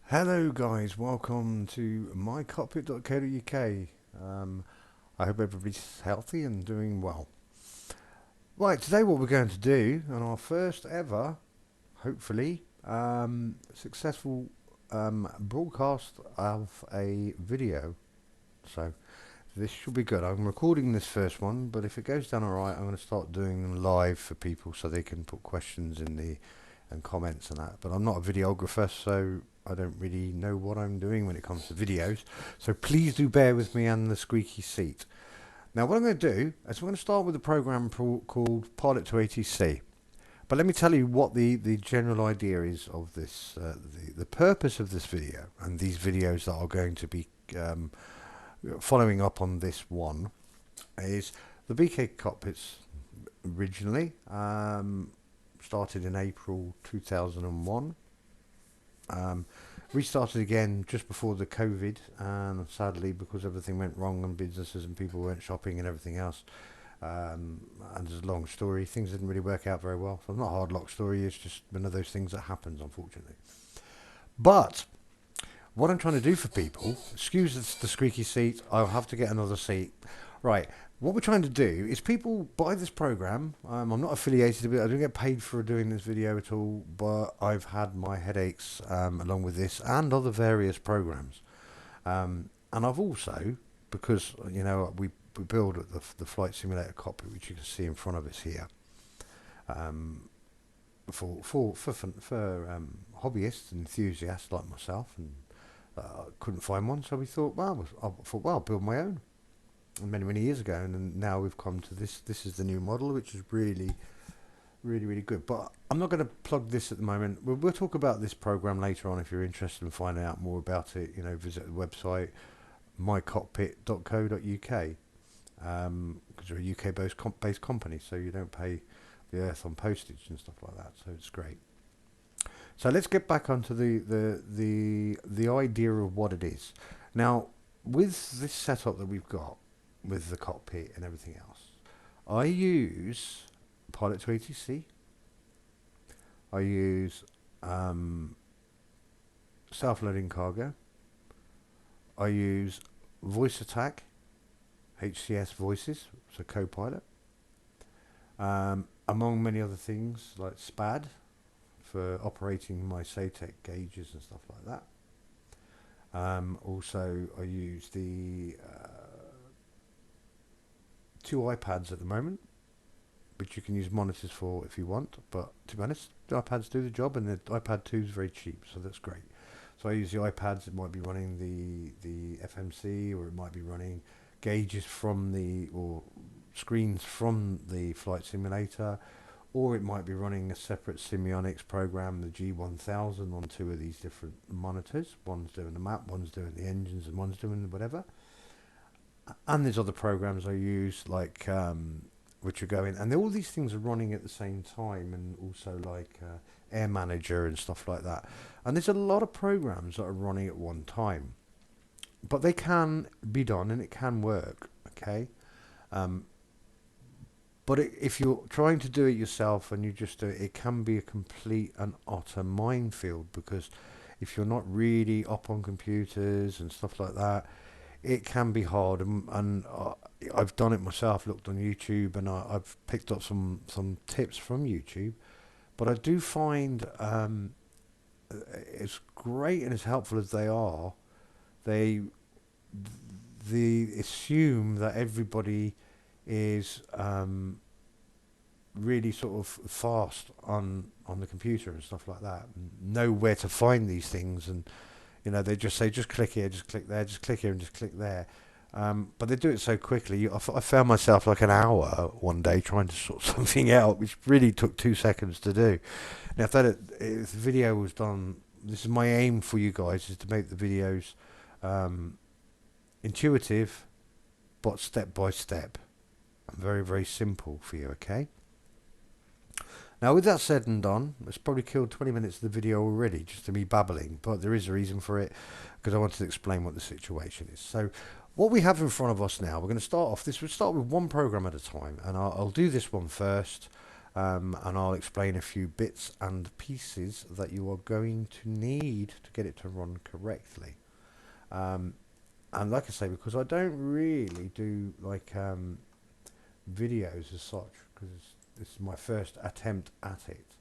Hello guys, welcome to mycockpit.co.uk. I hope everybody's healthy and doing well. Right, today what we're going to do on our first ever, hopefully, successful broadcast of a video. So this should be good. I'm recording this first one, but if it goes down alright, I'm going to start doing them live for people so they can put questions in the and comments and that. But I'm not a videographer, so I don't really know what I'm doing when it comes to videos. So please do bear with me and the squeaky seat. Now what I'm going to do is I'm going to start with a program called Pilot2ATC. But let me tell you what the general idea is of this, the purpose of this video and these videos that are going to be following up on this one is the BK cockpits originally started in April 2001. Restarted again just before the COVID, and sadly because everything went wrong and businesses and people weren't shopping and everything else, and there's a long story, things didn't really work out very well. So it's not a hard luck story, it's just one of those things that happens, unfortunately. But what I'm trying to do for people, excuse the squeaky seat, I'll have to get another seat. Right, what we're trying to do is people buy this program. I'm not affiliated with it. I don't get paid for doing this video at all, but I've had my headaches along with this and other various programs. And I've also, because we build the flight simulator cockpit, which you can see in front of us here, for hobbyists and enthusiasts like myself, and couldn't find one, so we thought, well, I'll build my own. And many years ago, and then now we've come to this. This is the new model, which is really good. But I'm not going to plug this at the moment. We'll talk about this program later on if you're interested in finding out more about it. Visit the website mycockpit.co.uk, because we're a UK-based company, so you don't pay the earth on postage and stuff like that. So it's great. So let's get back onto the idea of what it is. Now, with this setup that we've got, with the cockpit and everything else, I use Pilot2ATC. I use self-loading cargo. I use voice attack, HCS voices, so co-pilot, among many other things like SPAD for operating my SATEC gauges and stuff like that. Also, I use the 2 iPads at the moment, which you can use monitors for if you want, but to be honest, the iPads do the job, and the iPad 2 is very cheap, so that's great. So I use the iPads. It might be running the FMC, or it might be running gauges from or screens from the flight simulator, or it might be running a separate Simeonics program, the G1000, on 2 of these different monitors. One's doing the map, one's doing the engines, and one's doing whatever. And there's other programs I use, like which are going, and all these things are running at the same time, and also like Air Manager and stuff like that. And there's a lot of programs that are running at one time, but they can be done and it can work, okay? But if you're trying to do it yourself and you just do it, it can be a complete and utter minefield, because if you're not really up on computers and stuff like that, it can be hard. And I've done it myself, looked on YouTube, and I've picked up some tips from YouTube. But I do find as great and as helpful as they are, they assume that everybody is really sort of fast on the computer and stuff like that, and know where to find these things, and they just say, just click here, just click there, just click here and just click there. But they do it so quickly. I found myself like an hour one day trying to sort something out, which really took 2 seconds to do. Now, if the video was done, this is my aim for you guys, is to make the videos intuitive, but step by step, and very simple for you, okay? Now, with that said and done, it's probably killed 20 minutes of the video already, just to me babbling, but there is a reason for it, because I wanted to explain what the situation is. So, what we have in front of us now, we're going to start off, we'll start with one program at a time, and I'll do this one first, and I'll explain a few bits and pieces that you are going to need to get it to run correctly. And like I say, because I don't really do like videos as such, because this is my first attempt at it.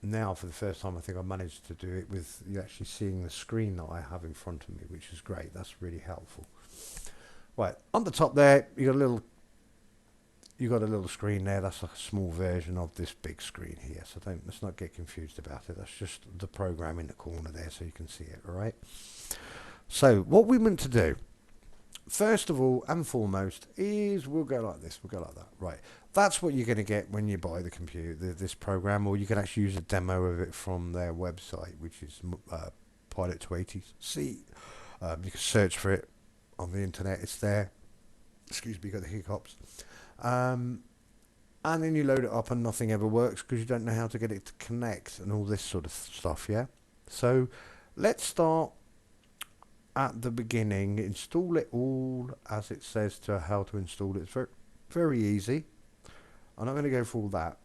Now for the first time I think I managed to do it with you actually seeing the screen that I have in front of me, which is great. That's really helpful. Right, on the top there you got a little screen there. That's like a small version of this big screen here, so let's not get confused about it. That's just the program in the corner there so you can see it. All right, so what we meant to do first of all and foremost is we'll go like this, we'll go like that. Right, that's what you're going to get when you buy the computer, this program, or you can actually use a demo of it from their website, which is Pilot2ATC. You can search for it on the internet, it's there. Excuse me, got the hiccups. And then you load it up and nothing ever works because you don't know how to get it to connect and all this sort of stuff. Yeah, so let's start at the beginning. Install it all as it says to how to install it. It's very, very easy. I'm not going to go through all that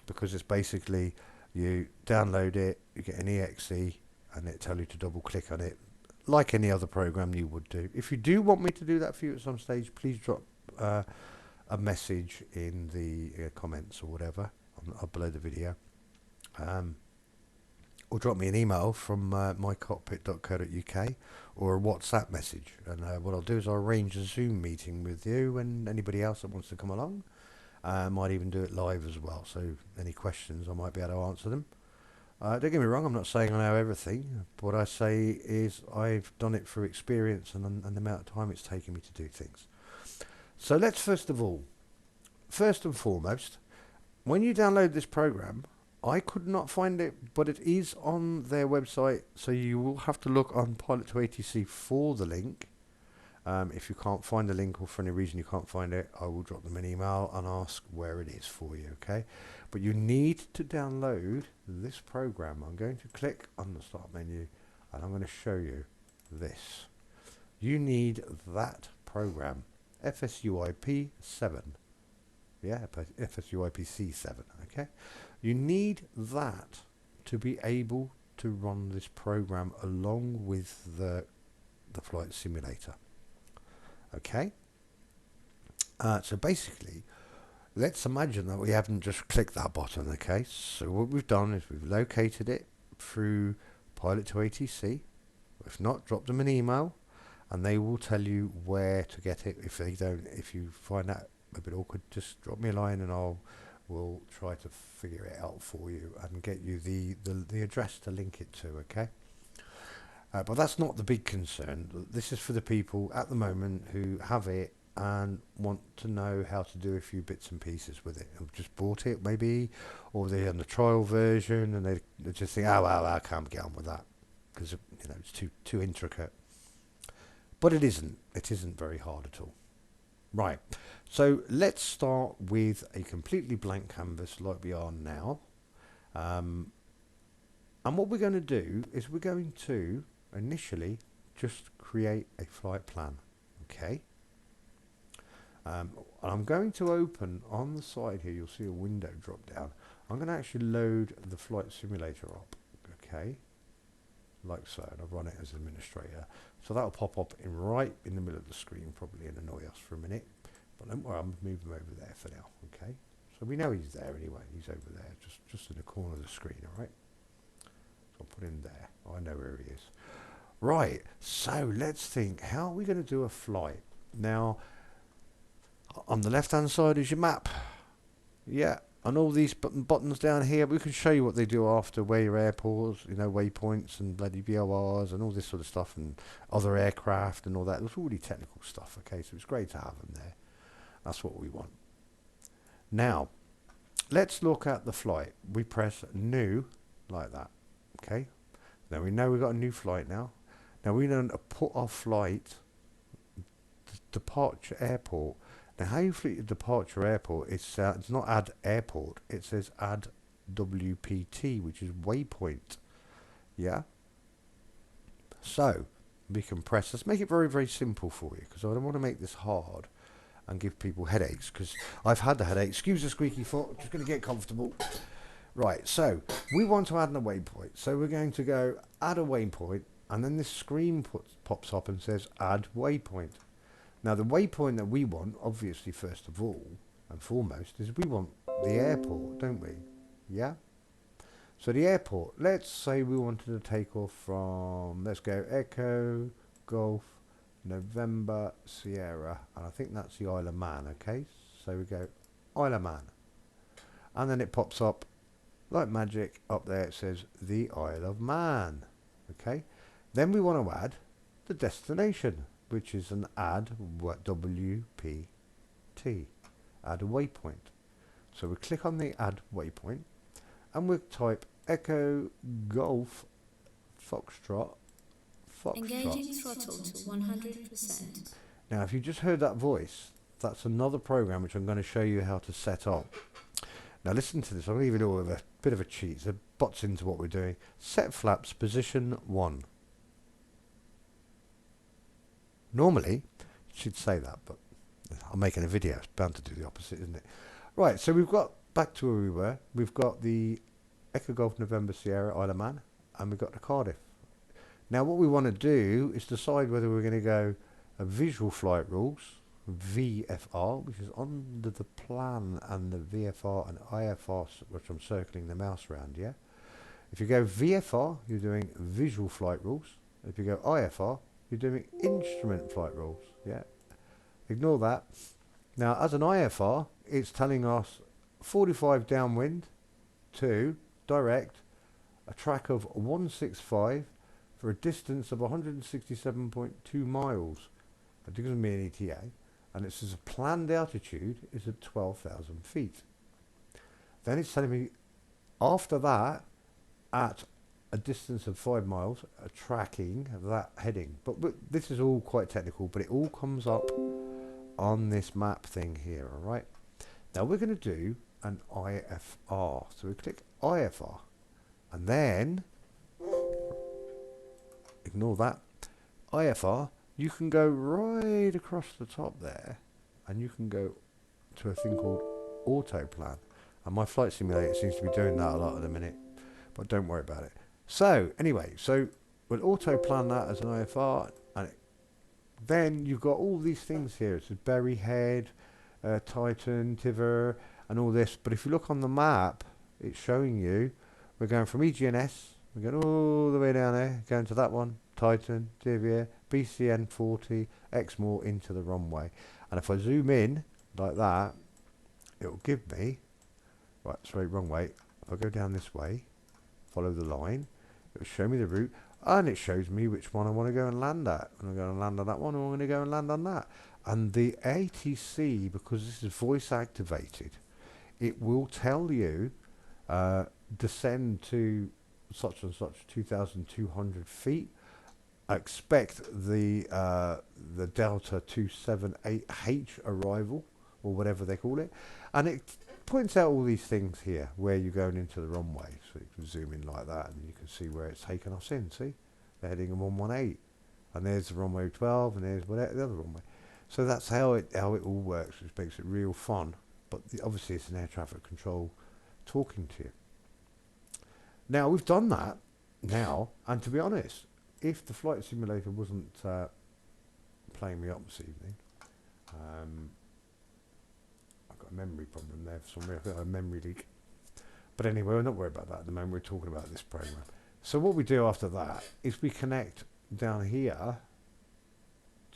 because it's basically you download it, you get an exe, and it tells you to double click on it like any other program you would do. If you do want me to do that for you at some stage, please drop a message in the comments or whatever up below the video, or drop me an email from mycockpit.co.uk or a WhatsApp message, and what I'll do is I'll arrange a Zoom meeting with you and anybody else that wants to come along. Might even do it live as well, so any questions I might be able to answer them. Don't get me wrong, I'm not saying I know everything. What I say is I've done it through experience and the amount of time it's taken me to do things. So let's first and foremost, when you download this program, I could not find it, but it is on their website, so you will have to look on Pilot2ATC for the link. If you can't find the link or for any reason you can't find it, I will drop them an email and ask where it is for you, okay? But you need to download this program. I'm going to click on the start menu and I'm going to show you this. You need that program, FSUIP 7. Yeah, FSUIP C7, okay? You need that to be able to run this program along with the flight simulator. Okay, so basically, let's imagine that we haven't just clicked that button. Okay, so what we've done is we've located it through Pilot2ATC. If not, drop them an email, and they will tell you where to get it. If you find that a bit awkward, just drop me a line, and we'll try to figure it out for you and get you the address to link it to. Okay. But that's not the big concern. This is for the people at the moment who have it and want to know how to do a few bits and pieces with it. Who've just bought it maybe, or they're on the trial version and they just think, oh well, I can't get on with that because it's too intricate. But it isn't. It isn't very hard at all. Right. So let's start with a completely blank canvas like we are now. And what we're going to do is we're going to initially just create a flight plan. Okay. I'm going to open on the side here, you'll see a window drop down. I'm going to actually load the flight simulator up. Okay. Like so, and I'll run it as administrator. So that'll pop up right in the middle of the screen, probably and annoy us for a minute. But don't worry, I'm moving him over there for now. Okay. So we know he's there anyway. He's over there, just in the corner of the screen. All right. So I'll put him there. I know where he is. Right, so let's think, how are we going to do a flight? Now, on the left hand side is your map. Yeah, and all these buttons down here, we can show you what they do after, where your airports, waypoints and bloody VORs and all this sort of stuff, and other aircraft and all that. It's already technical stuff, okay, so it's great to have them there. That's what we want. Now, let's look at the flight. We press new, like that, okay? Now we know we've got a new flight now. Now we need to put our flight departure airport. Now how you fleet departure airport, it's not add airport, it says add WPT, which is waypoint. Yeah. So we can press, let's make it very, very simple for you because I don't want to make this hard. and give people headaches, because I've had the headache. Excuse the squeaky foot, just going to get comfortable. Right, so we want to add a waypoint. So we're going to go add a waypoint, and then this screen pops up and says add waypoint. Now the waypoint that we want, obviously first of all and foremost, is we want the airport, don't we? Yeah? So the airport, let's say we wanted to take off from, let's go Echo, Golf, November, Sierra, and I think that's the Isle of Man, okay? So we go Isle of Man. And then it pops up, like magic, up there it says the Isle of Man, okay? Then we want to add the destination, which is an add WPT, add a waypoint. So we click on the add waypoint, and we'll type Echo Golf Foxtrot. Engaging throttle to 100%. Now, if you just heard that voice, that's another program which I'm going to show you how to set up. Now, listen to this. I'll give you all a bit of a cheat. So it bots into what we're doing. Set flaps position 1. Normally, it should say that, but I'm making a video. It's bound to do the opposite, isn't it? Right, so we've got back to where we were. We've got the Echo Golf November Sierra Isle of Man, and we've got the Cardiff. Now what we want to do is decide whether we're going to go a visual flight rules, VFR, which is under the plan, and the VFR and IFR, which I'm circling the mouse around, yeah? If you go VFR, you're doing visual flight rules. If you go IFR, you're doing instrument flight rules, yeah? Ignore that. Now as an IFR, it's telling us 45 downwind to direct a track of 165 for a distance of 167.2 miles. It doesn't mean ETA, and it says a planned altitude is at 12,000 feet. Then it's telling me after that, at a distance of 5 miles, a tracking of that heading. But this is all quite technical, but it all comes up on this map thing here, all right? Now we're going to do an IFR. So we click IFR, and then ignore that. IFR, you can go right across the top there, and you can go to a thing called Autoplan. And my flight simulator seems to be doing that a lot at the minute, but don't worry about it. So anyway, so we'll Autoplan that as an IFR, and then you've got all these things here. It says Berryhead, Titan, Tiver, and all this. But if you look on the map, it's showing you we're going from EGNS, we're going all the way down there, going to that one, Titan, Tivier, BCN 40, Exmoor into the runway. And if I zoom in like that, it'll give me, right, sorry, wrong way. If I go down this way, follow the line, it'll show me the route, and it shows me which one I want to go and land at. I'm going to land on that one, or I'm going to go and land on that. And the ATC, because this is voice activated, it will tell you descend to such and such 2,200 feet. Expect the Delta 278H arrival, or whatever they call it, and it points out all these things here where you're going into the runway. So you can zoom in like that, and you can see where it's taken us in. See, they're heading in 118, and there's the runway 12, and there's whatever the other runway. So that's how it all works, which makes it real fun. But obviously, it's an air traffic control talking to you. Now we've done that now, and to be honest, if the flight simulator wasn't playing me up this evening, I've got a memory problem there for some reason. I've got a memory leak. But anyway, we're not worried about that at the moment. We're talking about this program. So what we do after that is we connect down here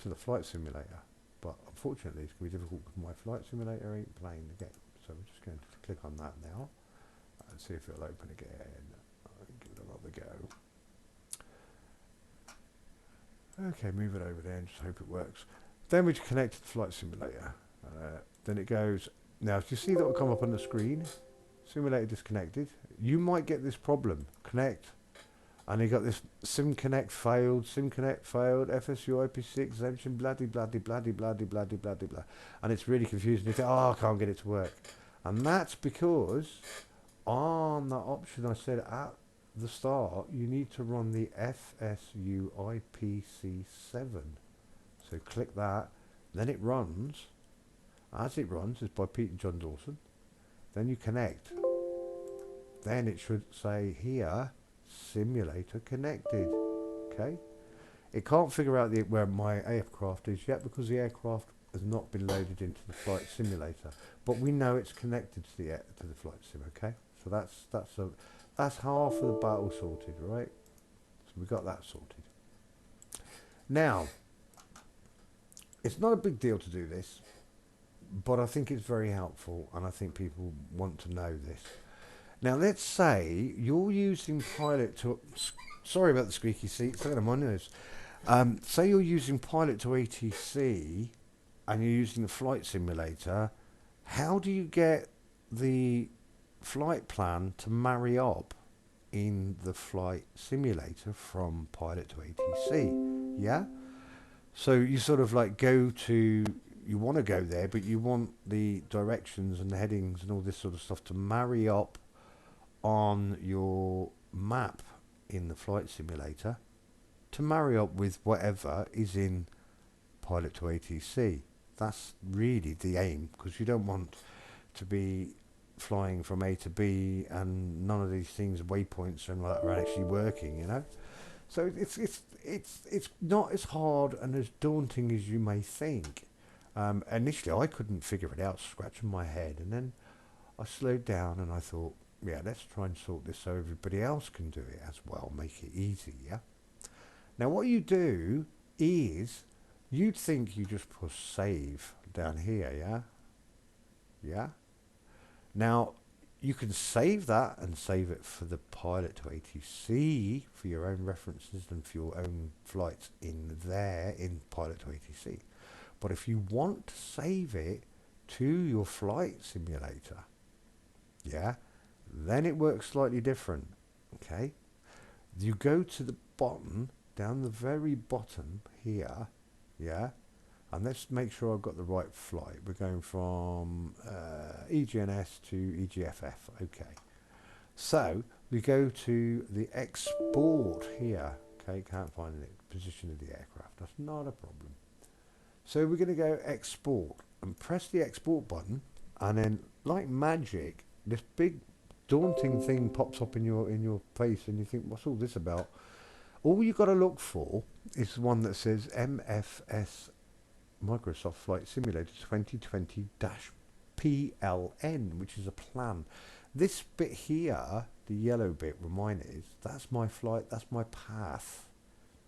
to the flight simulator. But unfortunately, it's going to be difficult because my flight simulator ain't playing the game. So we're just going to click on that now and see if it'll open again. I'll give it another go. Okay, move it over there and just hope it works. Then we connect to the flight simulator. Then it goes, now if you see that will come up on the screen, simulator disconnected, you might get this problem, connect, and you got this SIM connect failed, FSU IP6 exemption, bloody, bloody, bloody, bloody, bloody, bloody, blah. And it's really confusing. You think, oh, I can't get it to work. And that's because on that option I said at the start, you need to run the FSU IPC7. So click that, then it runs, as it runs. It's by Pete and John Dawson. Then you connect. Then it should say here, simulator connected. Okay. It can't figure out where my aircraft is yet because the aircraft has not been loaded into the flight simulator. But we know it's connected to the flight sim. Okay. So that's half of the battle sorted, right? So we got that sorted. Now, it's not a big deal to do this, but I think it's very helpful, and I think people want to know this. Now, let's say you're using Pilot to... Sorry about the squeaky seats, look at them on this. Say you're using Pilot2ATC, and you're using the flight simulator. How do you get the flight plan to marry up in the flight simulator from Pilot2ATC? Yeah? So you sort of like go to... You want to go there, but you want the directions and the headings and all this sort of stuff to marry up on your map in the flight simulator to marry up with whatever is in Pilot2ATC. That's really the aim, because you don't want to be flying from A to B and none of these things, waypoints and that, are actually working, you know. So it's not as hard and as daunting as you may think. Initially I couldn't figure it out, scratching my head, and then I slowed down and I thought, yeah, let's try and sort this so everybody else can do it as well, make it easy, yeah? Now what you do is, you'd think you just push save down here, yeah? Yeah? Now, you can save that and save it for the Pilot2ATC for your own references and for your own flights in there in Pilot2ATC. But if you want to save it to your flight simulator, yeah, then it works slightly different, okay? You go to the bottom, down the very bottom here, yeah, and let's make sure I've got the right flight. We're going from EGNS to EGFF, okay. So we go to the export here, okay, can't find the position of the aircraft, that's not a problem. So we're going to go export and press the export button, and then like magic, this big daunting thing pops up in your face, and you think, what's all this about? All you got to look for is the one that says MFS Microsoft Flight Simulator 2020-PLN, which is a plan. This bit here, the yellow bit where mine is, that's my flight, that's my path.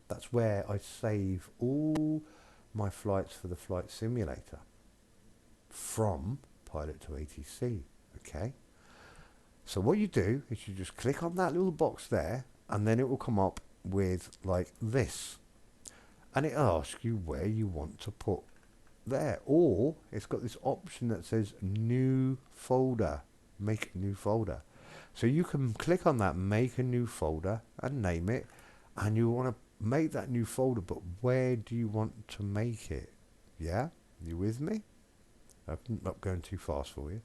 That's where I save all my flights for the flight simulator from Pilot2ATC, okay? So what you do is you just click on that little box there, and then it will come up with like this, and it asks you where you want to put there, or it's got this option that says new folder, make a new folder. So you can click on that, make a new folder, and name it, and you want to make that new folder, but where do you want to make it? Yeah, you with me? I'm not going too fast for you.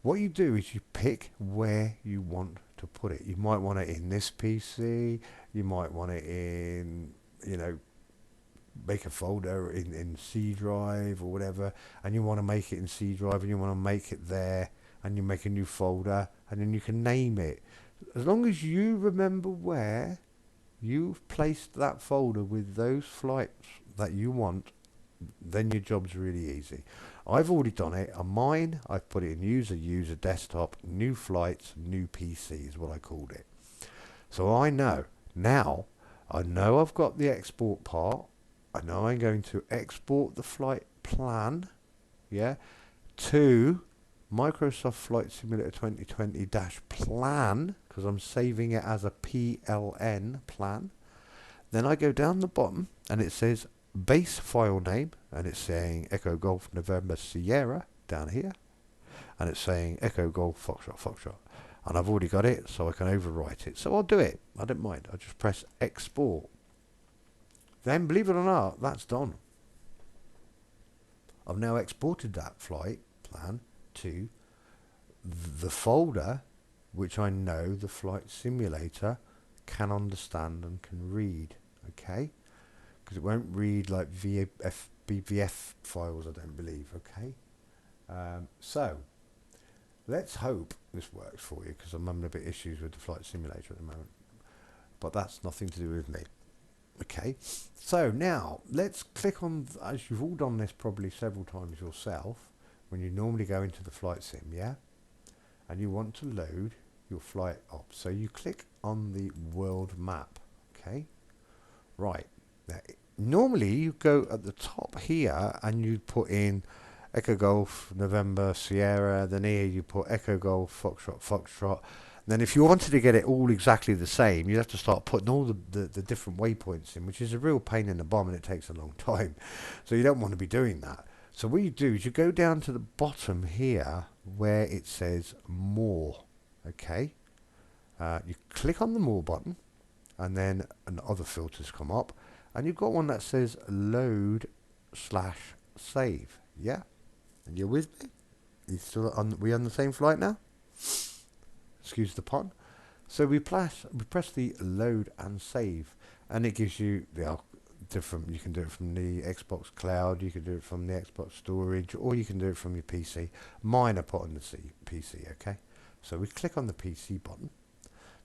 What you do is you pick where you want to put it. You might want it in this PC, you might want it in, you know, make a folder in C drive or whatever, and you want to make it in C drive, and you want to make it there, and you make a new folder, and then you can name it. As long as you remember where you've placed that folder with those flights that you want, then your job's really easy. I've already done it on mine. I've put it in user desktop, new flights, new PC is what I called it. So I know now, I know I've got the export part. I know I'm going to export the flight plan, yeah, to Microsoft Flight Simulator 2020-plan, because I'm saving it as a PLN plan. Then I go down the bottom and it says base file name, and it's saying Echo Golf November Sierra down here, and it's saying Echo Golf Foxtrot Foxtrot, and I've already got it, so I can overwrite it. So I'll do it. I don't mind. I just press export. Then, believe it or not, that's done. I've now exported that flight plan to the folder which I know the flight simulator can understand and can read, okay? Because it won't read like BVF files, I don't believe, okay? So let's hope this works for you, because I'm having a bit issues with the flight simulator at the moment. But that's nothing to do with me. Okay, so now let's click on, as you've all done this probably several times yourself, when you normally go into the flight sim, yeah? And you want to load your flight up. So you click on the world map, okay? Right, now normally you go at the top here and you put in Echo Golf, November, Sierra, then here you put Echo Golf, Foxtrot, Foxtrot. Then if you wanted to get it all exactly the same, you'd have to start putting all the different waypoints in, which is a real pain in the bum and it takes a long time. So you don't want to be doing that. So what you do is you go down to the bottom here where it says More, okay? You click on the More button and then other filters come up and you've got one that says Load/Save, yeah? And you're with me? You still we on the same flight now? Excuse the pun. So we press the load and save, and it gives you the different. You can do it from the Xbox Cloud, you can do it from the Xbox Storage, or you can do it from your PC. Mine are put on the PC. Okay. So we click on the PC button.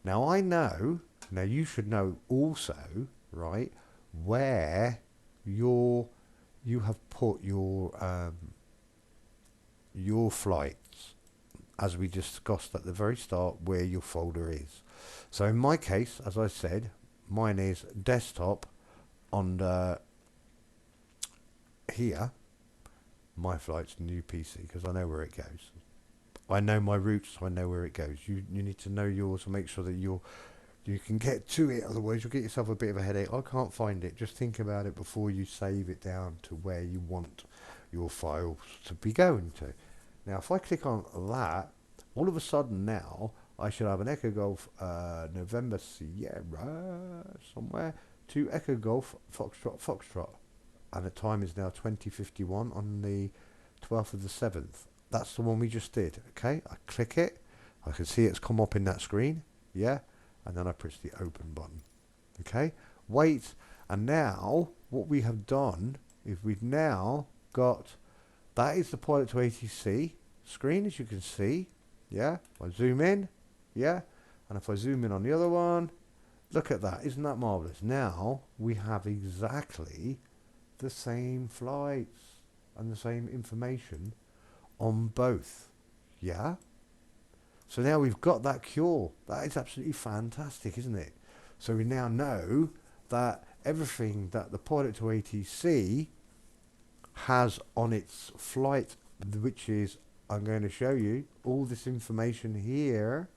Now I know. Now you should know also, right, where you have put your flights, as we discussed at the very start, where your folder is. So in my case, as I said, mine is desktop under here. My flight's new PC, because I know where it goes. I know my routes, so I know where it goes. You need to know yours and make sure that you can get to it, otherwise you'll get yourself a bit of a headache. I can't find it. Just think about it before you save it down to where you want your files to be going to. Now if I click on that, all of a sudden now I should have an Echo Golf November Sierra somewhere to Echo Golf Foxtrot Foxtrot, and the time is now 20:51 on the 12th of the 7th. That's the one we just did. Okay, I click it, I can see it's come up in that screen, yeah, and then I press the open button. Okay, wait, and now what we have done is we've now got, that is the Pilot2ATC screen, as you can see, yeah. If I zoom in, yeah, and if I zoom in on the other one, look at that, isn't that marvelous? Now we have exactly the same flights and the same information on both, yeah. So now we've got that cure. That is absolutely fantastic, isn't it? So we now know that everything that the Pilot2ATC has on its flight, which is, I'm going to show you, all this information here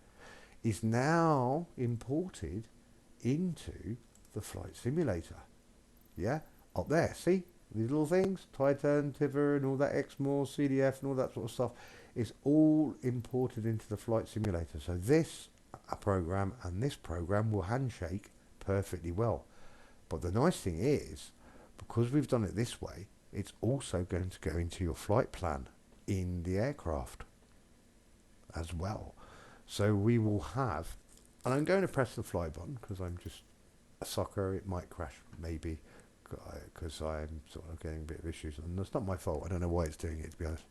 is now imported into the flight simulator. Yeah, up there, see? These little things, Titan, Tiver and all that, XMOR, CDF and all that sort of stuff is all imported into the flight simulator. So this program and this program will handshake perfectly well. But the nice thing is, because we've done it this way, it's also going to go into your flight plan in the aircraft as well. So we will have, and I'm going to press the fly button because I'm just a sucker. It might crash maybe because I'm sort of getting a bit of issues, and that's not my fault. I don't know why it's doing it, to be honest.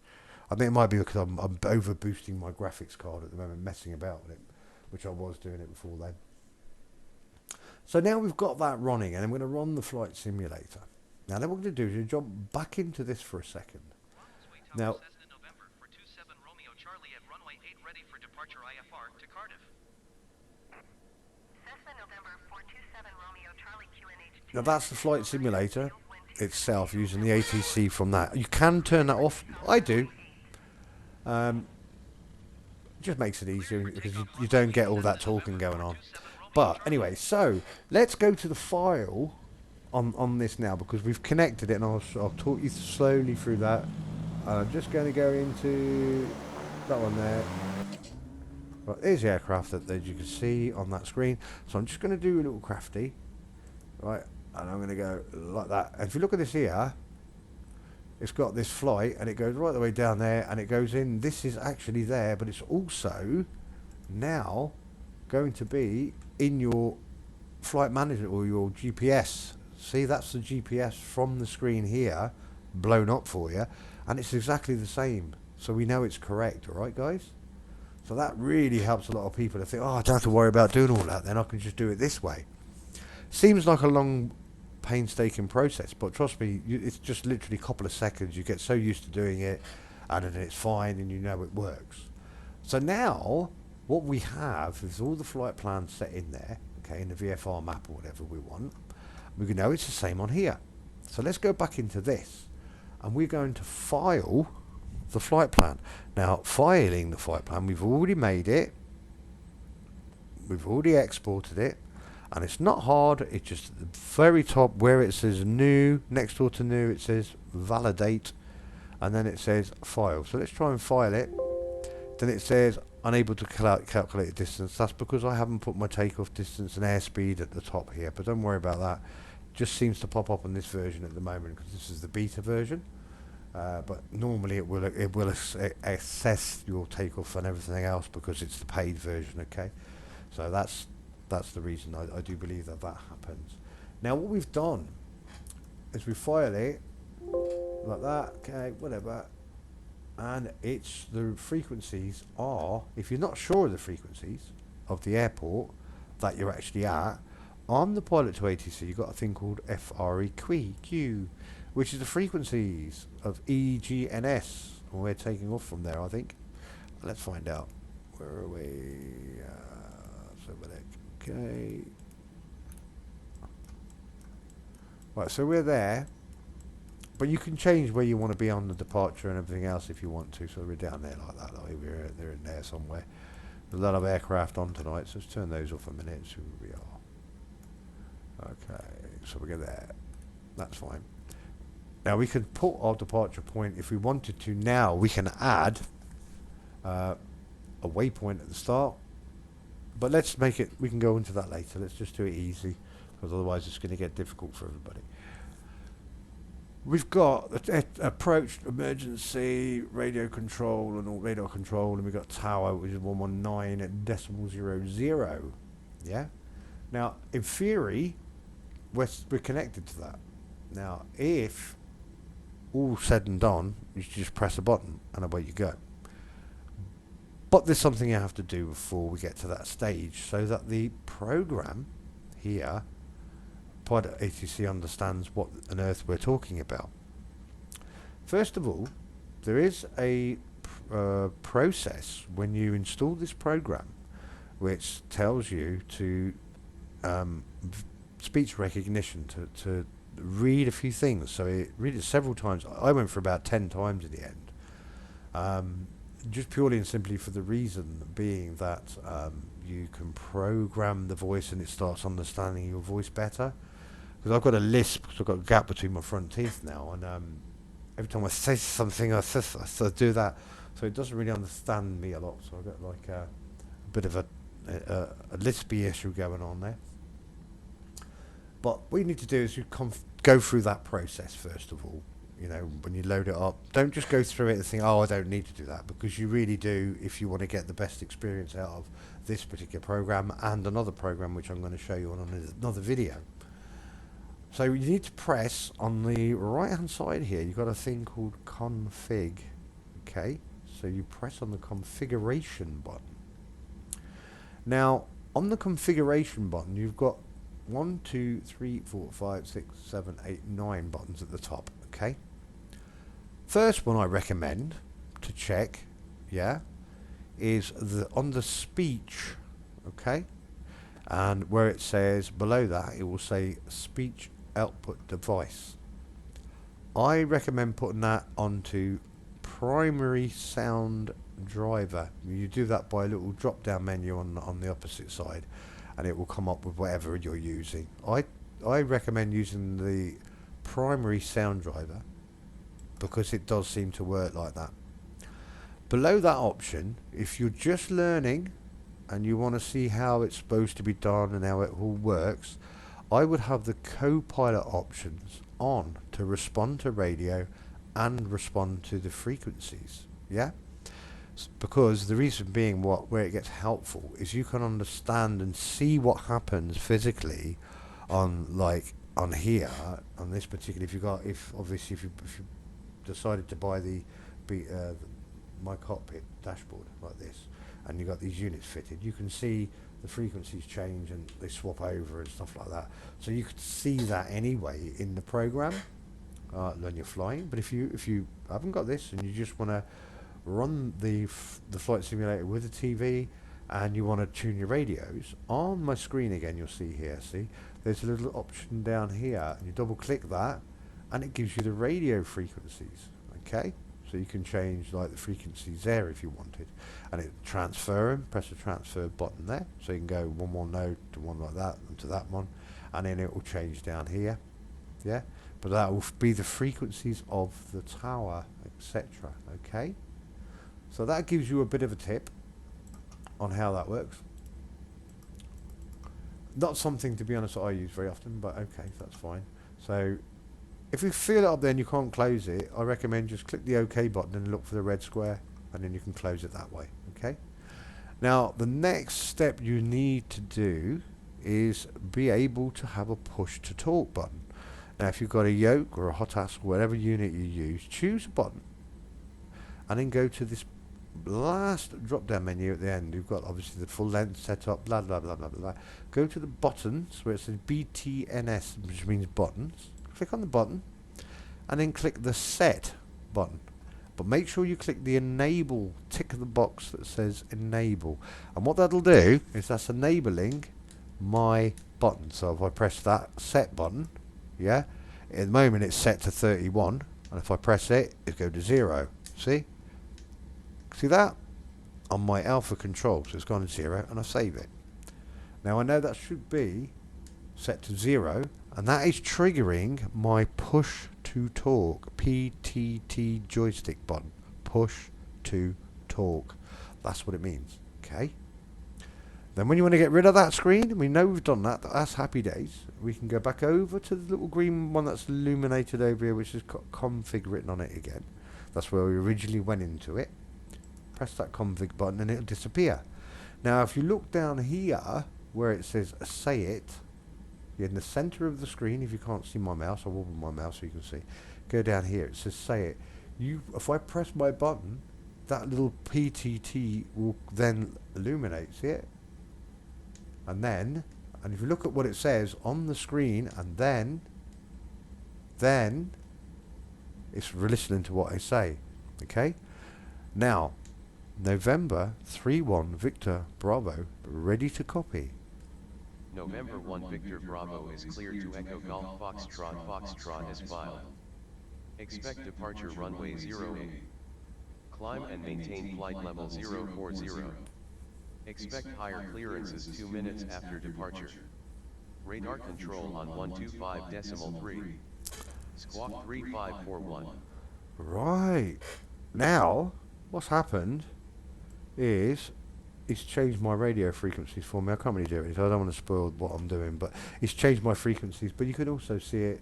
I think it might be because I'm over boosting my graphics card at the moment, messing about with it, which I was doing it before then. So now we've got that running, and I'm going to run the flight simulator. Now then what we're going to do is jump back into this for a second. Now, now that's the flight simulator itself, using the ATC from that. You can turn that off. I do. Just makes it easier because you don't get all that talking going on. But anyway, so let's go to the file on this now, because we've connected it, and I'll talk you slowly through that. I'm just going to go into that one there. Right, there's the aircraft that you can see on that screen. So I'm just going to do a little crafty, right? And I'm going to go like that. And if you look at this here, it's got this flight, and it goes right the way down there, and it goes in. This is actually there, but it's also now going to be in your flight manager or your GPS. See, that's the GPS from the screen here, blown up for you, and it's exactly the same so we know it's correct. All right, guys. So that really helps a lot of people to think, oh, I don't have to worry about doing all that. Then I can just do it this way. Seems like a long, painstaking process, but trust me, it's just literally a couple of seconds. You get so used to doing it, and then it's fine, and you know it works. So now, what we have is all the flight plans set in there, okay, in the VFR map or whatever we want. We know it's the same on here. So let's go back into this, and we're going to file the flight plan. Now, filing the flight plan, we've already made it, we've already exported it, and it's not hard. It's just at the very top where it says new, next door to new, it says validate, and then it says file. So let's try and file it. Then it says unable to calculate distance. That's because I haven't put my takeoff distance and airspeed at the top here, but don't worry about that. Just seems to pop up on this version at the moment because this is the beta version. But normally it will assess your takeoff and everything else because it's the paid version. Okay, so that's the reason I do believe that happens. Now what we've done is we file it like that. Okay, whatever. And it's the frequencies are, if you're not sure of the frequencies of the airport that you're actually at, on the Pilot2ATC you've got a thing called FREQ, which is the frequencies of E, G and S. And we're taking off from there, I think. Let's find out. Where are we? Okay. Right, so we're there. But you can change where you want to be on the departure and everything else if you want to. So we're down there like that. Like they're in there somewhere. There's a lot of aircraft on tonight, so let's turn those off a minute and see where we are. Okay, so we go there. That's fine. Now we can put our departure point if we wanted to. Now we can add a waypoint at the start. But let's make it, we can go into that later. Let's just do it easy, because otherwise it's going to get difficult for everybody. We've got approach, emergency, radio control, and all radar control, and we've got tower, which is 119.00. Yeah. Now, in theory, we're connected to that. Now, if all said and done, you just press a button and away you go. But there's something you have to do before we get to that stage, so that the program here, Pilot2ATC, understands what on earth we're talking about. First of all, there is a process when you install this program which tells you to speech recognition, to read a few things. So it read it several times. I went for about 10 times in the end, just purely and simply for the reason being that you can program the voice and it starts understanding your voice better. Because I've got a lisp, because I've got a gap between my front teeth now, and every time I say something, I do that. So it doesn't really understand me a lot. So I've got like a bit of a lispy issue going on there. But what you need to do is you go through that process first of all. You know, when you load it up, don't just go through it and think, oh, I don't need to do that, because you really do if you want to get the best experience out of this particular program and another program which I'm going to show you on another video. So you need to press on the right hand side here, you've got a thing called config. Okay, so you press on the configuration button. Now on the configuration button you've got 1, 2, 3, 4, 5, 6, 7, 8, 9 buttons at the top. Okay, first one I recommend to check, yeah, is on the speech. Okay, and where it says below that, it will say speech output device. I recommend putting that onto primary sound driver. You do that by a little drop down menu on the opposite side, and it will come up with whatever you're using. I recommend using the primary sound driver because it does seem to work like that. Below that option, if you're just learning and you want to see how it's supposed to be done and how it all works, I would have the co-pilot options on to respond to radio and respond to the frequencies. Yeah, because the reason being, where it gets helpful is you can understand and see what happens physically on here on this particular. If you decided to buy the my cockpit dashboard like this, and you've got these units fitted, you can see the frequencies change and they swap over and stuff like that. So you could see that anyway in the program when you're flying. But if you haven't got this and you just want to run the flight simulator with a TV and you want to tune your radios, on my screen again you'll see here, see there's a little option down here, and you double click that and it gives you the radio frequencies. Okay, so you can change like the frequencies there if you wanted, and it transfer them. Press the transfer button there, so you can go one node to one like that and to that one, and then it will change down here. Yeah, but that will be the frequencies of the tower, etc. Okay, so that gives you a bit of a tip on how that works. Not something, to be honest, I use very often, but okay, that's fine. So if you feel it up there and you can't close it, I recommend just click the OK button and look for the red square, and then you can close it that way. Okay. Now the next step you need to do is be able to have a push to talk button. Now if you've got a yoke or a hot ass, whatever unit you use, choose a button and then go to this last drop down menu at the end. You've got obviously the full length set up, blah blah blah blah blah. Go to the buttons where it says BTNS, which means buttons. Click on the button and then click the set button, but make sure you click the enable, tick the box that says enable, and what that'll do is that's enabling my button. So if I press that set button, yeah, at the moment it's set to 31, and if I press it, it goes to 0. See that on my alpha control, so it's gone to 0, and I save it. Now I know that should be set to 0, and that is triggering my push to talk, PTT joystick button. Push to talk. That's what it means. Okay. Then when you want to get rid of that screen, we know we've done that. That's happy days. We can go back over to the little green one that's illuminated over here, which has got config written on it again. That's where we originally went into it. Press that config button and it'll disappear. Now if you look down here where it says say it, in the center of the screen, if you can't see my mouse, I'll open my mouse so you can see. Go down here, it says say it. If I press my button, that little PTT will then illuminate, see it? And if you look at what it says on the screen, and then it's listening to what I say. Okay? Now, November 3-1 Victor Bravo, ready to copy. November 1 Victor Bravo is clear to Echo Golf Foxtrot is filed. Expect departure runway 08. Climb and maintain flight level 040. Expect higher clearances 2 minutes after departure. Radar control on 125.3. Squawk 3541. Right. Now, what's happened is it's changed my radio frequencies for me. I can't really do it, so I don't want to spoil what I'm doing, but it's changed my frequencies. But you can also see it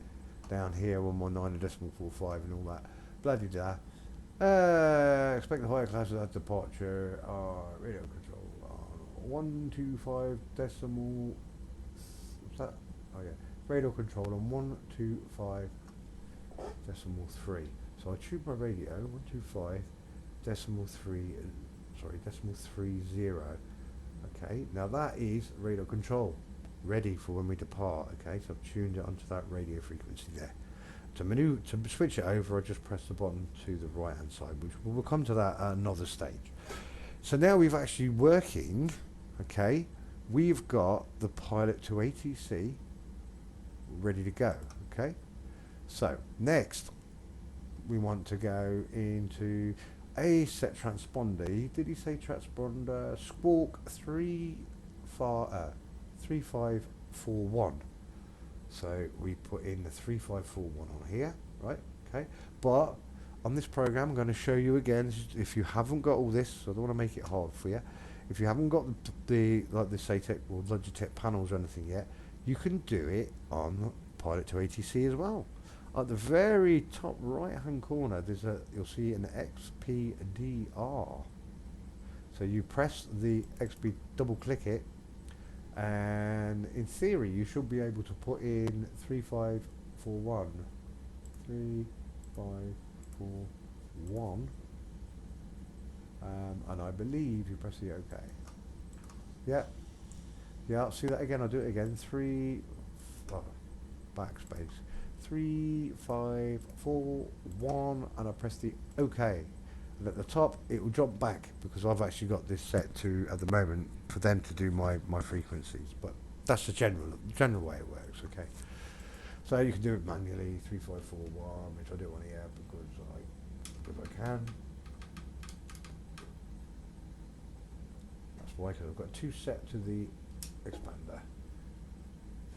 down here, 119.45 and all that. Bloody da. Expect the higher classes at departure. Radio control on 125 decimal. What's that? Oh yeah. Radio control on 125.3. So I tune my radio 125.3. Decimal 30. Okay, now that is radio control, ready for when we depart. Okay, so I've tuned it onto that radio frequency there. To switch it over, I just press the button to the right hand side, which we'll come to that at another stage. So now we've actually working. Okay, we've got the Pilot2ATC ready to go. Okay, so next we want to go into a set transponder. Did he say transponder? Squawk 3541. So we put in the 3541 on here, right? Okay. But on this program, I'm going to show you again. If you haven't got all this, so I don't want to make it hard for you. If you haven't got the like the SATEC or Logitech panels or anything yet, you can do it on Pilot2ATC as well. At the very top right hand corner, you'll see an XPDR. So you press the XP, double click it, and in theory you should be able to put in 3541. And I believe you press the OK. Yeah, yeah, I'll see that again. I'll do it again. Backspace. 3, 5, 4, 1, and I press the OK. And at the top, it will jump back because I've actually got this set to, at the moment, for them to do my frequencies. But that's the general way it works, okay? So you can do it manually, 3, 5, 4, 1, which I do on here because I can. That's why, because I've got 2 set to the expander.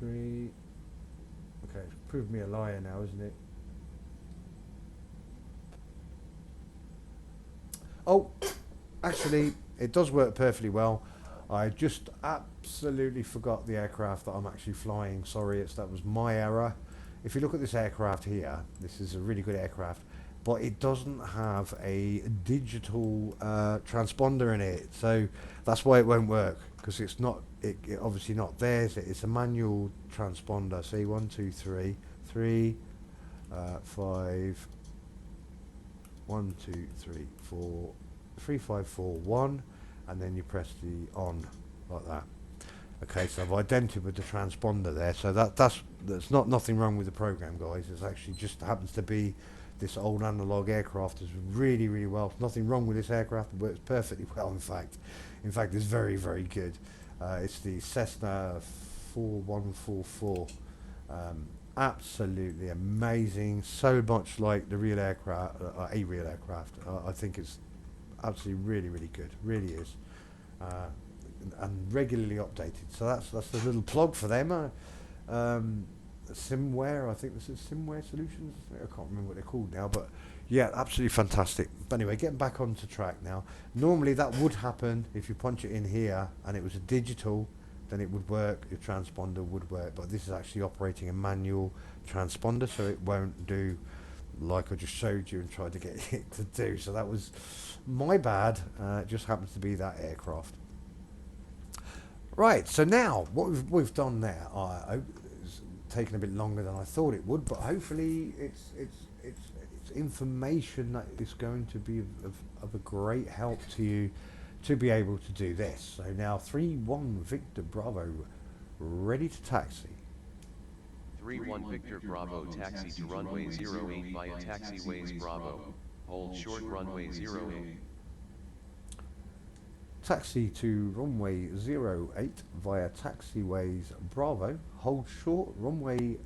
3. Okay, it's proved me a liar now, isn't it? Oh, actually, it does work perfectly well. I just absolutely forgot the aircraft that I'm actually flying. Sorry, that was my error. If you look at this aircraft here, this is a really good aircraft, but it doesn't have a digital transponder in it, so that's why it won't work, because it's not. It obviously not theirs. It's a manual transponder. See, 1, 2, 3, 3, 5. 1, 2, 3, 4, 3, 5, 4, 1, and then you press the on like that. Okay, so I've identified with the transponder there. So that's not nothing wrong with the program, guys. It's actually just happens to be this old analog aircraft is really, really well. Nothing wrong with this aircraft. It works perfectly well. In fact, it's very, very good. It's the Cessna 4144. Absolutely amazing, so much like the real aircraft, a real aircraft. I think it's absolutely really, really good, really is, and regularly updated. So that's the little plug for them. Simware, I think this is Simware Solutions. I can't remember what they're called now, but yeah, absolutely fantastic. But anyway, getting back onto track now. Normally that would happen if you punch it in here and it was a digital, then it would work, your transponder would work, but this is actually operating a manual transponder, so it won't do like I just showed you and tried to get it to do. So that was my bad. It just happens to be that aircraft. Right, so now what we've done there, it's taken a bit longer than I thought it would, but hopefully it's information that is going to be of a great help to you to be able to do this. So now 3-1 Victor Bravo, ready to taxi. 3-1 Victor Bravo, taxi to runway 08 via taxiways Bravo, hold short runway 08. Taxi to runway 08 via taxiways Bravo, hold short runway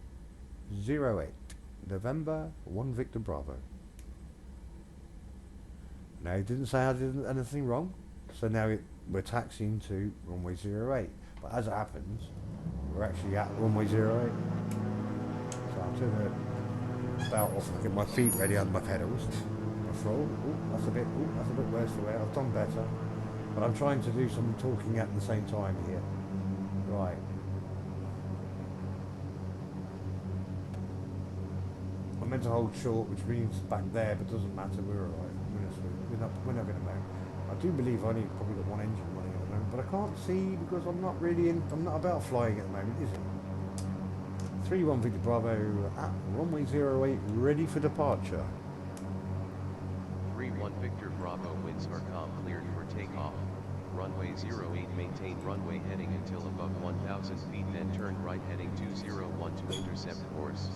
08, November 1 Victor Bravo. Now it didn't say I did anything wrong. So now we're taxiing to runway 08. But as it happens, we're actually at runway 08. So I'll turn the belt off and get my feet ready under my pedals. My throttle. That's a bit worse for wear. I've done better. But I'm trying to do some talking at the same time here. Right. I meant to hold short, which means back there, but doesn't matter. We're alright. We're not going to mount. I do believe I only probably got one engine running at the moment, but I can't see because I'm not about flying at the moment, is it? 3-1 Victor Bravo at runway 08, ready for departure. 3-1 Victor Bravo, winds are calm, cleared for takeoff. Runway 08, maintain runway heading until above 1,000 feet, then turn right heading 201 to intercept course.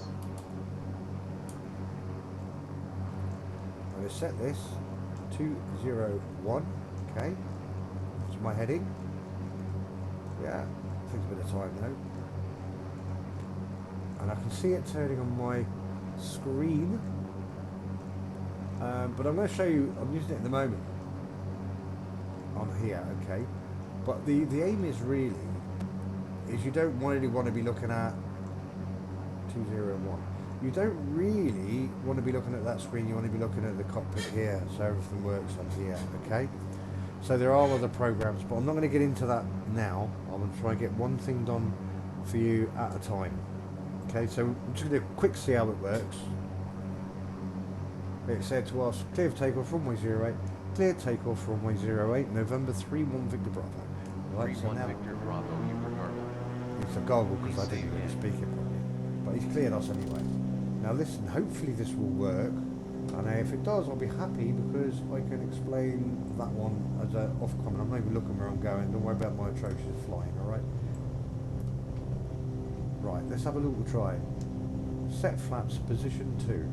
I'm going to set this 201, okay, that's my heading. Yeah, takes a bit of time though. And I can see it turning on my screen, but I'm going to show you, I'm using it at the moment on here, okay, but the aim is really, is you don't really want to be looking at 201. You don't really want to be looking at that screen, you want to be looking at the cockpit here, so everything works on here, okay? So there are other programs, but I'm not going to get into that now. I'm going to try and get one thing done for you at a time. Okay, so I'm just going to quick see how it works. It said to us, clear for takeoff runway 08, clear takeoff runway 08, November 3-1 Victor Bravo. Right, so now Victor Bravo, you for gargle. it's a goggle because I didn't really speak it properly. But he's cleared us anyway. Now listen, hopefully this will work. And if it does, I'll be happy because I can explain that one as a off comment. I'm not even looking where I'm going. Don't worry about my atrocious flying, alright? Right, let's have a little try. Set flaps, position 2.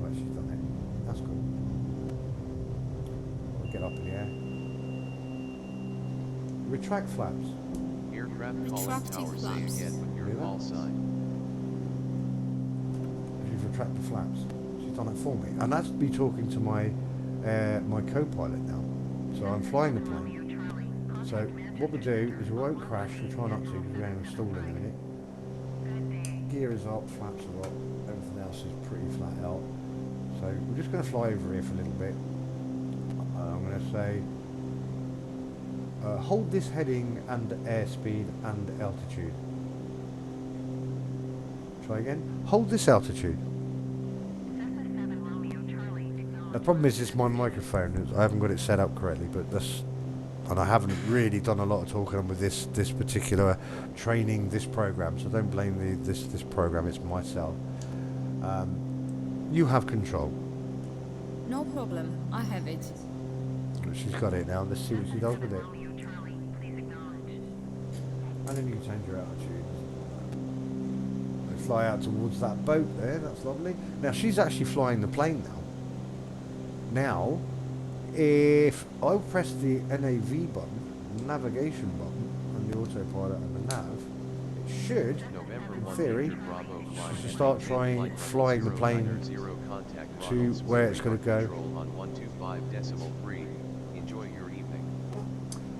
Right, she's done it. That's cool. I'll get up in the air. Retract flaps. Aircraft calling Retracting tower, say flaps. again with your Hear that? call sign. She's retract the flaps. She's done it for me. And that's me talking to my my co-pilot now. So I'm flying the plane. So what we'll do is we won't crash. We'll try not to because we're going to stall in a minute. Gear is up, flaps are up. Everything else is pretty flat out. So we're just going to fly over here for a little bit. I'm going to say hold this heading and airspeed and altitude. Try again. Hold this altitude. The problem is it's my microphone. I haven't got it set up correctly, but that's, and I haven't really done a lot of talking with this particular training, this program. So don't blame this program. It's myself. You have control. No problem, I have it. She's got it now. Let's see what she does with it. And then you can change your altitude. Fly out towards that boat there. That's lovely. Now she's actually flying the plane now. Now, if I press the NAV button, navigation button, and the autopilot and the nav, it should, in theory, start flying the plane to where it's going to go. Enjoy your evening.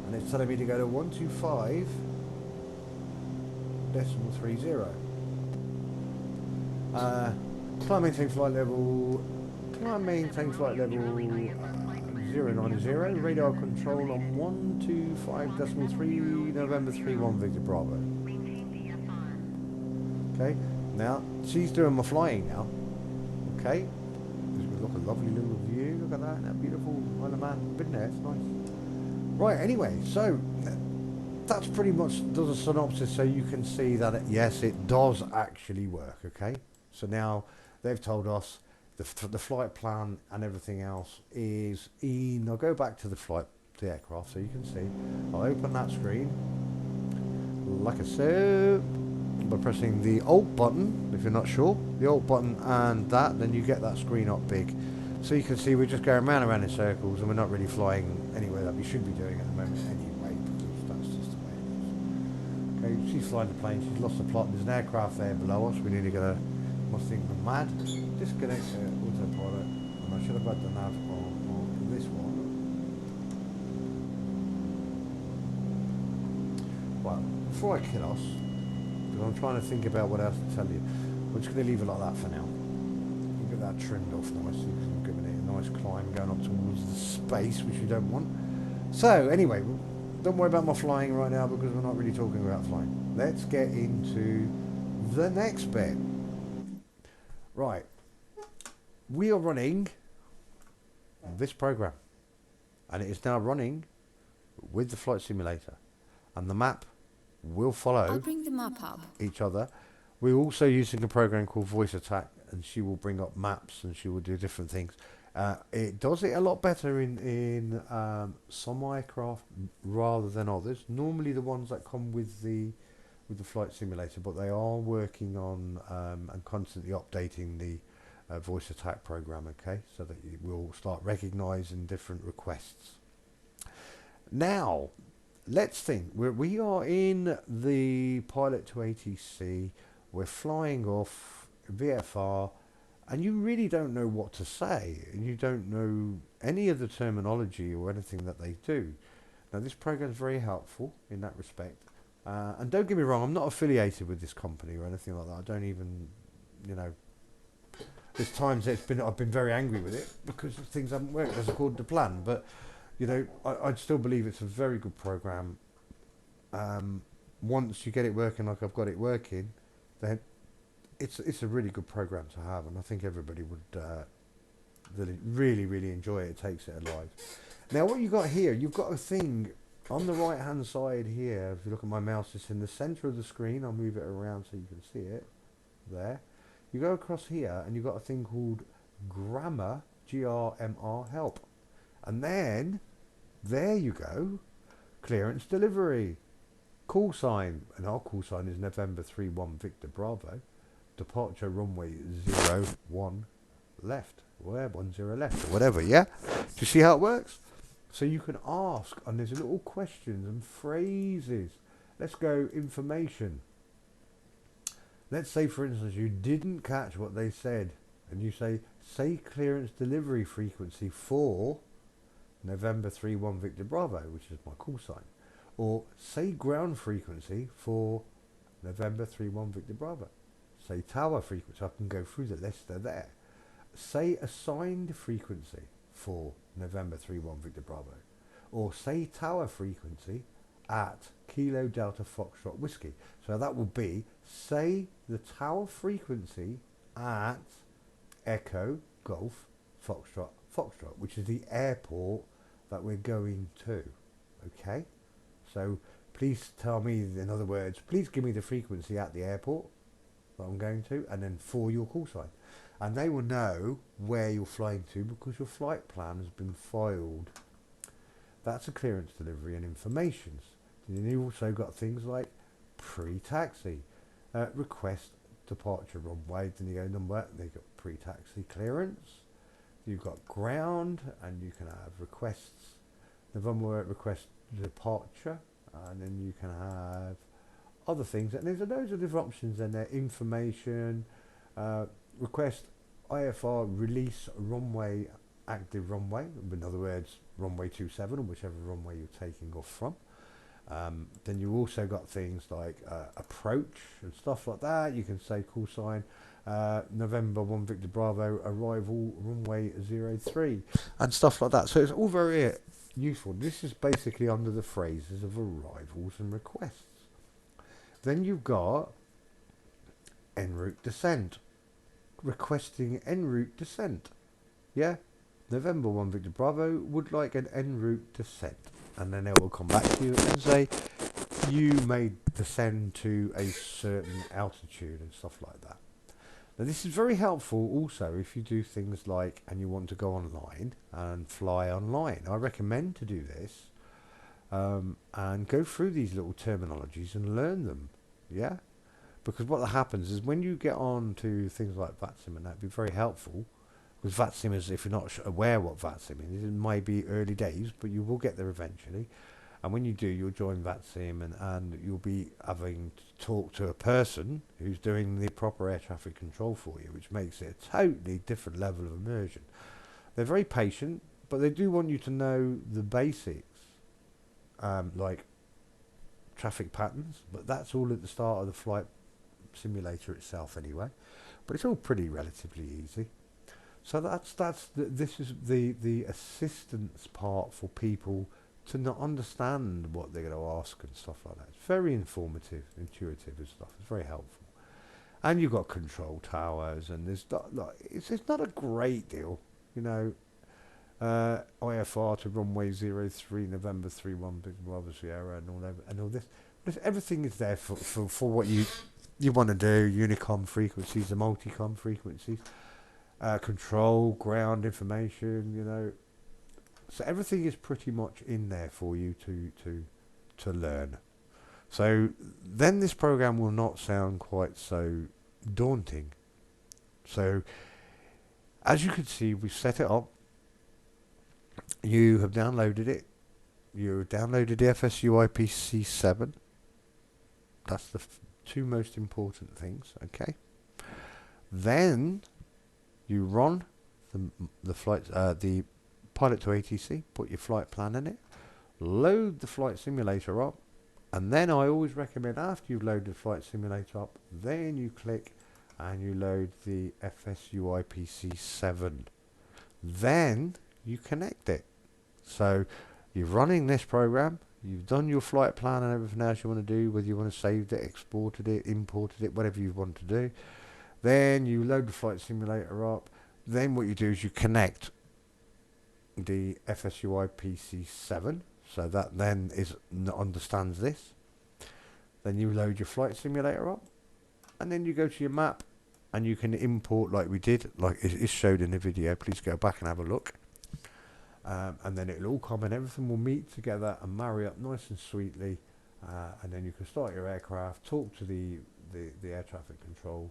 And it's telling me to go to 125.30. Climb maintain flight level. Climb maintain flight level 090. Radar control on 125.3 November 31 Victor Bravo. Okay. Now she's doing my flying now. Okay. Look, a lovely little view. Look at that. That beautiful Isle of Man. Been there. It's nice. Right. Anyway, so that's pretty much does a synopsis, so you can see that yes, it does actually work. Okay. So now they've told us the flight plan and everything else is in. I'll go back to the aircraft, so you can see. I'll open that screen like so by pressing the Alt button. If you're not sure, the Alt button and that, then you get that screen up big. So you can see we're just going round and round in circles, and we're not really flying anywhere that we should be doing at the moment anyway, because that's just the way it is. Okay, she's flying the plane. She's lost the plot. There's an aircraft there below us. We need to get a. Must think we're mad. Disconnect autopilot, and I should have had the nav on this one. Well, before I kill us, because I'm trying to think about what else to tell you, we're just going to leave it like that for now. We'll get that trimmed off nicely, because I'm giving it a nice climb going up towards the space, which we don't want. So, anyway, don't worry about my flying right now, because we're not really talking about flying. Let's get into the next bit. Right, we are running this program, and it is now running with the flight simulator, and the map will follow I'll bring the map up. each other. We're also using a program called Voice Attack, and she will bring up maps and she will do different things. It does it a lot better in some aircraft rather than others. Normally the ones that come with the flight simulator, but they are working on and constantly updating the Voice Attack program, okay, so that it will start recognizing different requests. Now, let's think. We are in the Pilot2ATC. We're flying off VFR, and you really don't know what to say, and you don't know any of the terminology or anything that they do. Now, this program is very helpful in that respect. And don't get me wrong, I'm not affiliated with this company or anything like that. I don't even, there's times I've been very angry with it because things haven't worked as according to plan. But, I'd still believe it's a very good program. Once you get it working like I've got it working, then it's a really good program to have, and I think everybody would really, really enjoy it. It takes it alive. Now, what you got here, you've got a thing on the right hand side here. If you look at my mouse, it's in the center of the screen. I'll move it around so you can see it there. you go across here and you've got a thing called grammar, GRMR help. And then, there you go, clearance delivery. Call sign, and our call sign is November 31 Victor Bravo. Departure runway 01 left, or 10 left, or whatever, yeah? Do you see how it works? So you can ask, and there's little questions and phrases. Let's go information. Let's say, for instance, you didn't catch what they said, and you say clearance delivery frequency for November 31 Victor Bravo, which is my call sign. Or say ground frequency for November 31 Victor Bravo. Say tower frequency, I can go through the list, they're there. Say assigned frequency for November 31 Victor Bravo. Or say tower frequency at Kilo Delta Foxtrot Whiskey. So that will be, say the tower frequency at Echo Golf Foxtrot Foxtrot, which is the airport that we're going to. Okay? So please tell me, in other words, please give me the frequency at the airport that I'm going to, and then for your call sign. And they will know where you're flying to because your flight plan has been filed. That's a clearance delivery and informations. Then you've also got things like pre-taxi, request departure runway, then you go number, they've got pre-taxi clearance. You've got ground, and you can have requests, November request departure, and then you can have other things, and there's loads of different options in there. Information, request IFR release runway, active runway, in other words runway 27 or whichever runway you're taking off from. Then you also got things like approach and stuff like that. You can say call sign November 1 Victor Bravo arrival runway 03 and stuff like that. So it's all very useful. This is basically under the phrases of arrivals and requests. Then you've got en route descent, requesting en route descent. Yeah, November 1 Victor Bravo would like an en route descent, and then it will come back to you and say you may descend to a certain altitude and stuff like that. Now this is very helpful also if you do things like, and you want to go online and fly online. I recommend to do this and go through these little terminologies and learn them, yeah? Because what happens is when you get on to things like VATSIM, and that'd be very helpful, because VATSIM is, if you're not aware what VATSIM is, it might be early days, but you will get there eventually. And when you do, you'll join VATSIM, and you'll be having to talk to a person who's doing the proper air traffic control for you, which makes it a totally different level of immersion. They're very patient, but they do want you to know the basics, like traffic patterns, but that's all at the start of the flight simulator itself anyway. But it's all pretty relatively easy. So this is the assistance part for people to not understand what they're going to ask and stuff like that. It's very informative, intuitive and stuff. It's very helpful. And you've got control towers, and there's not, like, it's not a great deal, you know. IFR to runway 03 November 31 Big Bravo Sierra and all this. But everything is there for what you want to do. Unicom frequencies, the multicom frequencies, control, ground information, you know. So everything is pretty much in there for you to learn. So then this program will not sound quite so daunting. So as you can see, we've set it up. You have downloaded it. You downloaded the FSUIPC 7. That's the two most important things, okay? Then you run the flight, the Pilot2ATC, put your flight plan in it, load the flight simulator up, and then I always recommend after you've loaded the flight simulator up, then you click and you load the FSUIPC 7. Then you connect it. So you're running this program, you've done your flight plan and everything else you want to do, whether you want to save it, exported it, imported it, whatever you want to do. Then you load the flight simulator up. Then what you do is you connect the FSUIPC 7, so that then understands this. Then you load your flight simulator up, and then you go to your map, and you can import like we did, like it is showed in the video. Please go back and have a look. And then it'll all come and everything will meet together and marry up nice and sweetly, and then you can start your aircraft, talk to the air traffic control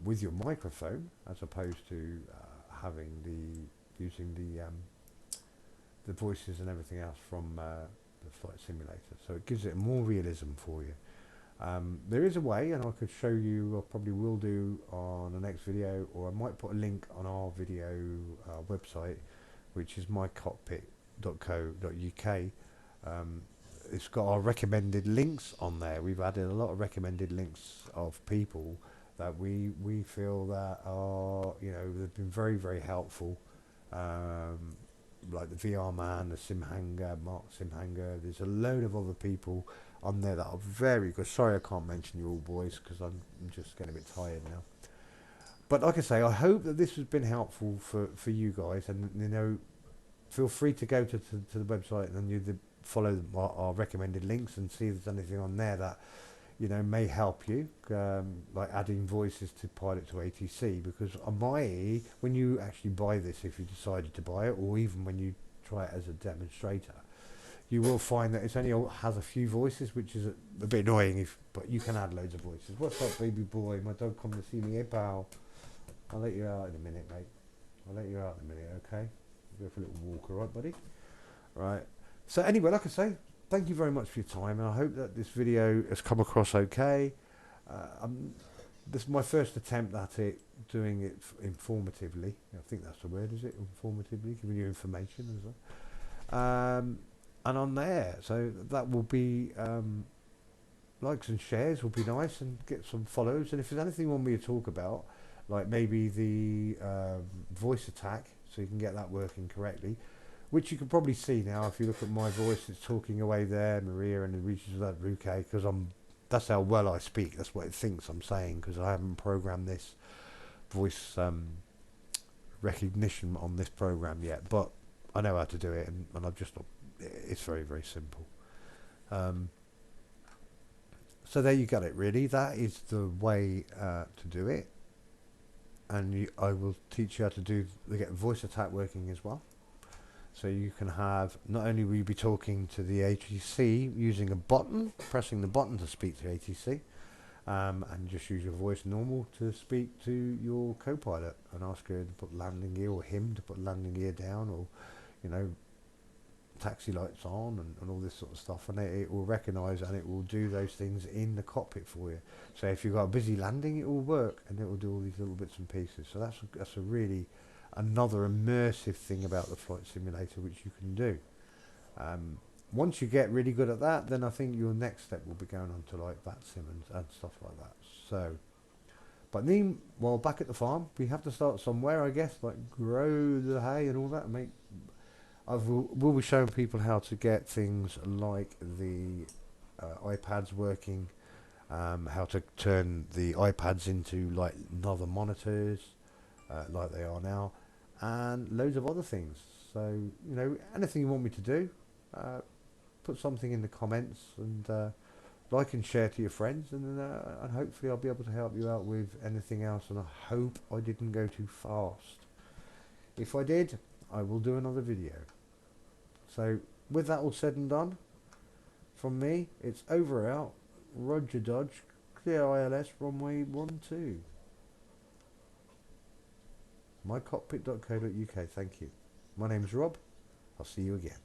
with your microphone, as opposed to having using the voices and everything else from the flight simulator. So it gives it more realism for you. There is a way, and I could show you, I probably will do on the next video, or I might put a link on our video website, which is mycockpit.co.uk. It's got our recommended links on there. We've added a lot of recommended links of people that we feel that are, you know, they've been very, very helpful. Like the VR Man, the Simhanger, Mark Simhanger. There's a load of other people on there that are very good. Sorry I can't mention you all, boys, because I'm just getting a bit tired now. But like I say, I hope that this has been helpful for you guys, and you know, feel free to go to the website and you follow our recommended links and see if there's anything on there that, you know, may help you, like adding voices to Pilot2ATC, because when you actually buy this, if you decided to buy it, or even when you try it as a demonstrator, you will find that it only has a few voices, which is a bit annoying, but you can add loads of voices. What's up, baby boy? My dog come to see me here, pal. I'll let you out in a minute, mate. I'll let you out in a minute, okay? Go for a little walk, alright, buddy? Right. So anyway, like I say, thank you very much for your time, and I hope that this video has come across okay. This is my first attempt at it, doing it informatively. I think that's the word, is it? Informatively, giving you information as well. And on there, so that will be likes and shares will be nice, and get some follows. And if there's anything you want me to talk about, like maybe the voice attack, so you can get that working correctly, which you can probably see now if you look at my voice. It's talking away there, Maria, and it reaches that Ruke, because that's how well I speak. That's what it thinks I'm saying, because I haven't programmed this voice recognition on this program yet, but I know how to do it, and I've just, it's very, very simple. So there you got it, really. That is the way to do it, and I will teach you how to get voice attack working as well. So you can have, not only will you be talking to the ATC using a button, pressing the button to speak to ATC, and just use your voice normal to speak to your co-pilot and ask her to put landing gear, or him to put landing gear down, or, you know, taxi lights on, and all this sort of stuff, and it will recognise and it will do those things in the cockpit for you. So if you've got a busy landing, it will work, and it will do all these little bits and pieces. So that's a really another immersive thing about the flight simulator, which you can do. Once you get really good at that, then I think your next step will be going on to like VATSIM and stuff like that. So, but meanwhile, back at the farm, we have to start somewhere, I guess, like grow the hay and all that, and make. We'll be showing people how to get things like the iPads working, how to turn the iPads into like other monitors, like they are now, and loads of other things. So, you know, anything you want me to do, put something in the comments, and like and share to your friends, and hopefully I'll be able to help you out with anything else, and I hope I didn't go too fast. If I did, I will do another video. So with that all said and done, from me, it's over out, Roger Dodge, clear ILS, runway 12. mycockpit.co.uk, thank you. My name's Rob, I'll see you again.